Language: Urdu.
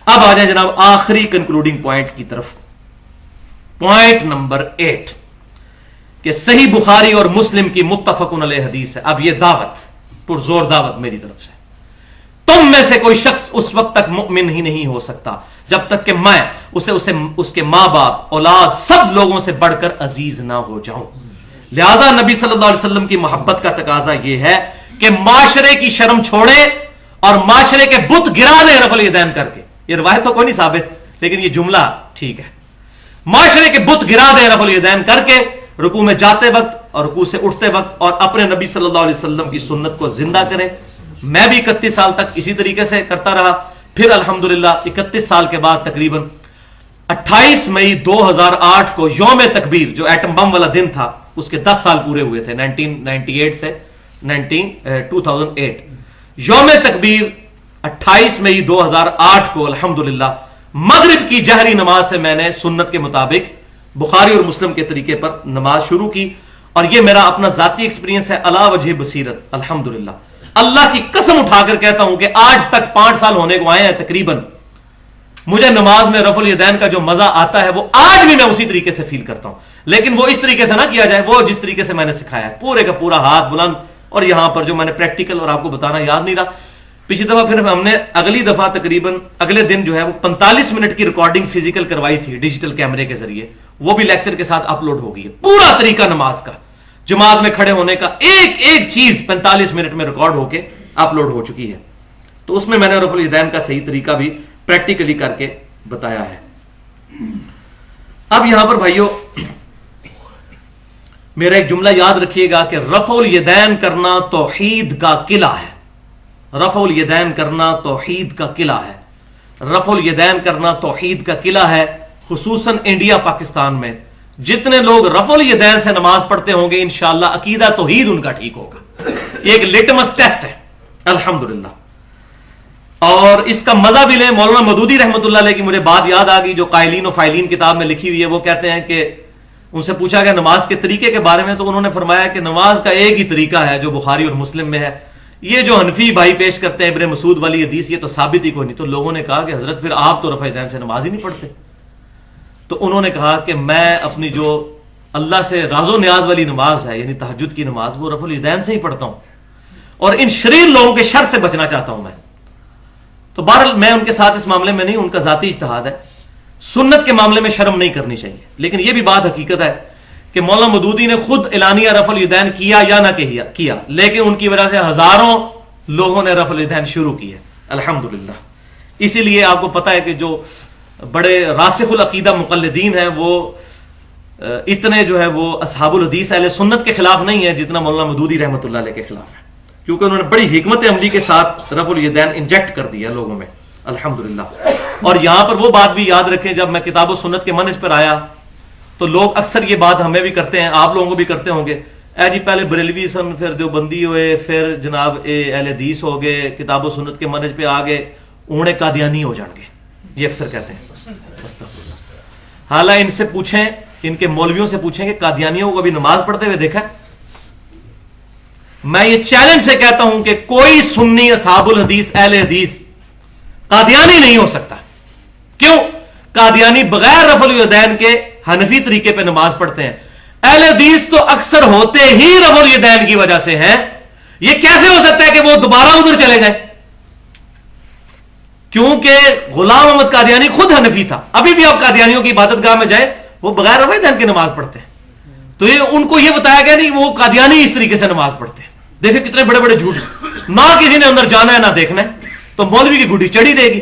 اب آ جائیں جناب آخری کنکلوڈنگ پوائنٹ کی طرف. پوائنٹ نمبر 8 کہ صحیح بخاری اور مسلم کی متفقن علیہ حدیث ہے. اب یہ دعوت پرزور دعوت میری طرف سے, تم میں سے کوئی شخص اس وقت تک مؤمن ہی نہیں ہو سکتا جب تک کہ میں اسے اس کے ماں باپ اولاد سب لوگوں سے بڑھ کر عزیز نہ ہو جاؤں. لہذا نبی صلی اللہ علیہ وسلم کی محبت کا تقاضا یہ ہے کہ معاشرے کی شرم چھوڑے اور معاشرے کے بت گرا دیں رفع الیدین کر کے. یہ روایت تو کوئی نہیں ثابت لیکن یہ جملہ ٹھیک ہے. معاشرے کے بت گرا دیں رفع الیدین کر کے رکوع میں جاتے وقت اور رکوع سے اٹھتے وقت, اور اپنے نبی صلی اللہ علیہ وسلم کی سنت کو زندہ کریں. میں بھی 31 سال تک اسی طریقے سے کرتا رہا. پھر الحمدللہ 31 سال کے بعد تقریباً 28 مئی 2008 کو یوم تکبیر جو ایٹم بم والا دن تھا اس کے 10 سال پورے ہوئے تھے 1998 سے 2008. یوم تکبیر 28 مئی 2008 کو الحمدللہ مغرب کی جہری نماز سے میں نے سنت کے مطابق بخاری اور مسلم کے طریقے پر نماز شروع کی, اور یہ میرا اپنا ذاتی ایکسپیرینس ہے علا وجہ بصیرت. الحمدللہ اللہ کی قسم اٹھا کر کہتا ہوں کہ آج تک 5 سال ہونے کو آئے ہیں تقریباً, مجھے نماز میں رفع الیدین کا جو مزہ آتا ہے وہ آج بھی میں اسی طریقے سے فیل کرتا ہوں. لیکن وہ اس طریقے سے نہ کیا جائے, وہ جس طریقے سے میں نے سکھایا ہے, پورے کا پورا ہاتھ بلند, اور یہاں پر جو میں نے پریکٹیکل اور آپ کو بتانا یاد نہیں رہا. پچھلی دفعہ پھر ہم نے اگلی دفعہ تقریباً اگلے دن جو ہے وہ 45 منٹ کی ریکارڈنگ فزیکل کروائی تھی ڈیجیٹل کیمرے کے ذریعے, وہ بھی لیکچر کے ساتھ اپلوڈ ہو گئی ہے. پورا طریقہ نماز کا, جماعت میں کھڑے ہونے کا, ایک ایک چیز 45 منٹ میں ریکارڈ ہو کے اپلوڈ ہو چکی ہے. تو اس میں نے رفع الیدین کا صحیح طریقہ بھی پریکٹیکلی کر کے بتایا ہے. اب یہاں پر بھائیو میرا ایک جملہ یاد رکھیے گا کہ رفع الیدین کرنا توحید کا قلعہ ہے. رفع الیدین کرنا توحید کا قلعہ ہے. رفع الیدین کرنا توحید کا قلعہ ہے. خصوصاً انڈیا پاکستان میں جتنے لوگ رفع الیدین سے نماز پڑھتے ہوں گے انشاءاللہ عقیدہ توحید ان کا ٹھیک ہوگا. یہ ایک لٹمس ٹیسٹ ہے الحمدللہ. اور اس کا مزہ بھی لیں. مولانا مودودی رحمۃ اللہ علیہ کی مجھے بات یاد آ گئی جو قائلین و فائلین کتاب میں لکھی ہوئی ہے. وہ کہتے ہیں کہ ان سے پوچھا گیا نماز کے طریقے کے بارے میں, تو انہوں نے فرمایا کہ نماز کا ایک ہی طریقہ ہے جو بخاری اور مسلم میں ہے. یہ جو حنفی بھائی پیش کرتے ہیں ابن مسعود والی حدیث یہ تو ثابت ہی کوئی نہیں. تو لوگوں نے کہا کہ حضرت پھر آپ تو رفع الیدین سے نماز ہی نہیں پڑھتے. تو انہوں نے کہا کہ میں اپنی جو اللہ سے راز و نیاز والی نماز ہے یعنی تہجد کی نماز وہ رفع الیدین سے ہی پڑھتا ہوں, اور ان شریر لوگوں کے شر سے بچنا چاہتا ہوں میں. تو بہرحال میں ان کے ساتھ اس معاملے میں نہیں, ان کا ذاتی اجتہاد ہے. سنت کے معاملے میں شرم نہیں کرنی چاہیے. لیکن یہ بھی بات حقیقت ہے کہ مولانا مودودی نے خود اعلانیہ رفع الیدین کیا یا نہ کیا, لیکن ان کی وجہ سے ہزاروں لوگوں نے رفع الیدین شروع کی ہے الحمدللہ. اسی لیے آپ کو پتا ہے کہ جو بڑے راسخ العقیدہ مقلدین ہیں وہ اتنے جو ہے وہ اصحاب الحدیث اہل سنت کے خلاف نہیں ہے جتنا مولانا مودودی رحمۃ اللہ علیہ کے خلاف ہے, کیونکہ انہوں نے بڑی حکمت عملی کے ساتھ رفع الیدین انجیکٹ کر دیا لوگوں میں الحمدللہ. اور یہاں پر وہ بات بھی یاد رکھیں, جب میں کتاب و سنت کے منہج پر آیا تو لوگ اکثر یہ بات ہمیں بھی کرتے ہیں, آپ لوگوں کو بھی کرتے ہوں گے, اے جی پہلے بریلوی سن, پھر دیوبندی ہوئے, پھر جناب اہل حدیث ہو گئے, کتاب و سنت کے منہج پہ آ گئے, اوڑے قادیانی ہو جان گے. یہ اکثر کہتے ہیں. حالانکہ ان سے پوچھیں, ان کے مولویوں سے پوچھیں کہ قادیانیوں کو ابھی نماز پڑھتے ہوئے دیکھا. میں یہ چیلنج سے کہتا ہوں کہ کوئی سنی اصحاب الحدیث اہل حدیث قادیانی نہیں ہو سکتا. کیوں؟ قادیانی بغیر رفع الیدین کے حنفی طریقے پہ نماز پڑھتے ہیں. اہل حدیث تو اکثر ہوتے ہی رفع الیدین کی وجہ سے ہیں. یہ کیسے ہو سکتا ہے کہ وہ دوبارہ ادھر چلے جائیں؟ کیونکہ غلام احمد قادیانی خود حنفی تھا. ابھی بھی آپ قادیانیوں کی عبادت گاہ میں جائیں وہ بغیر رفع الیدین کی نماز پڑھتے ہیں. تو یہ ان کو یہ بتایا گیا نہیں وہ قادیانی اس طریقے سے نماز پڑھتے ہیں. دیکھیں کتنے بڑے بڑے جھوٹ, نہ کسی نے اندر جانا ہے نہ دیکھنا ہے, تو مولوی کی گڈی چڑھی دے گی.